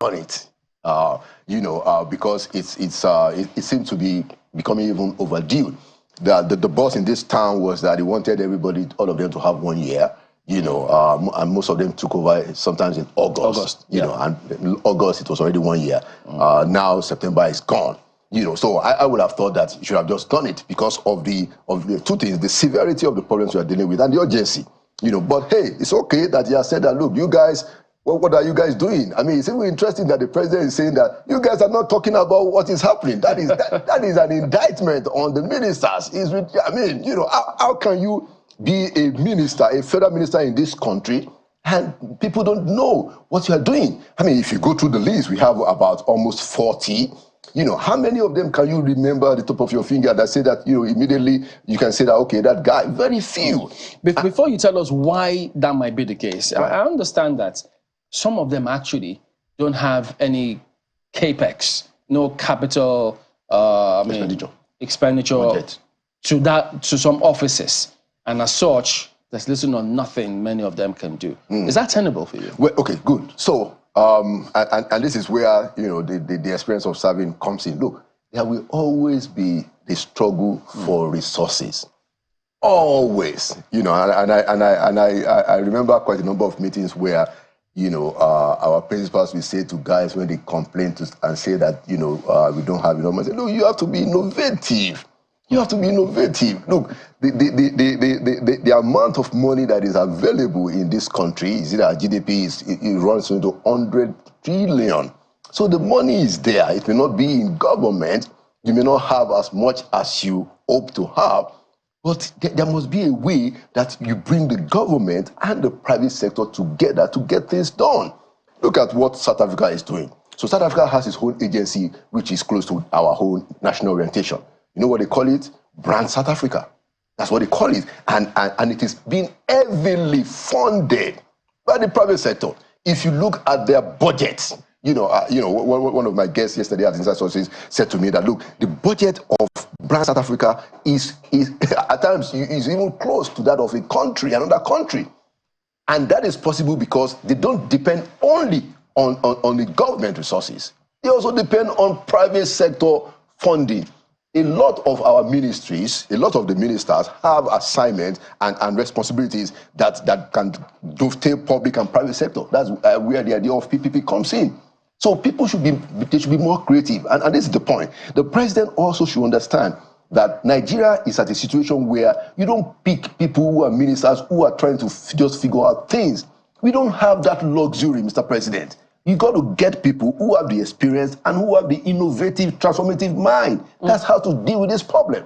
done it. Because it seems to be becoming even overdue. The boss in this town was that he wanted everybody, all of them, to have 1 year. And most of them took over sometimes in August. And in August it was already 1 year. Now September is gone. So I would have thought that you should have just done it because of the two things: the severity of the problems you are dealing with and the urgency. But hey, it's okay that he has said that. Look, you guys. What are you guys doing? I mean, it's even interesting that the president is saying that you guys are not talking about what is happening. That is an indictment on the ministers. How can you be a minister, a federal minister in this country, and people don't know what you are doing? I mean, if you go through the list, we have about almost 40. How many of them can you remember at the top of your finger that say that, immediately you can say that, okay, that guy? Very few. Before you tell us why that might be the case, right. I understand that some of them actually don't have any capex, no capital expenditure to some offices. And as such, there's little or nothing many of them can do. Is that tenable for you? Well, okay, good. So, and this is where, the experience of serving comes in. Look, there will always be the struggle for resources. Always. And I remember quite a number of meetings where, our principals will say to guys when they complain and say that, we don't have enough money. Look, you have to be innovative. You have to be innovative. Look, the amount of money that is available in this country, is it our GDP, it runs into 100 trillion. So the money is there. It may not be in government. You may not have as much as you hope to have. But there must be a way that you bring the government and the private sector together to get things done. Look at what South Africa is doing. So South Africa has its own agency, which is close to our whole national orientation. You know what they call it? Brand South Africa. That's what they call it. And it is being heavily funded by the private sector. If you look at their budgets, one of my guests yesterday at Inside Sources said to me that, look, the budget of Brand South Africa is at times is even close to that of another country. And that is possible because they don't depend only on the government resources. They also depend on private sector funding. A lot of our ministries, a lot of the ministers have assignments and responsibilities that can dovetail public and private sector. That's where the idea of PPP comes in. So people should be more creative. And this is the point. The president also should understand that Nigeria is at a situation where you don't pick people who are ministers who are trying to just figure out things. We don't have that luxury, Mr. President. You got to get people who have the experience and who have the innovative, transformative mind. That's how to deal with this problem.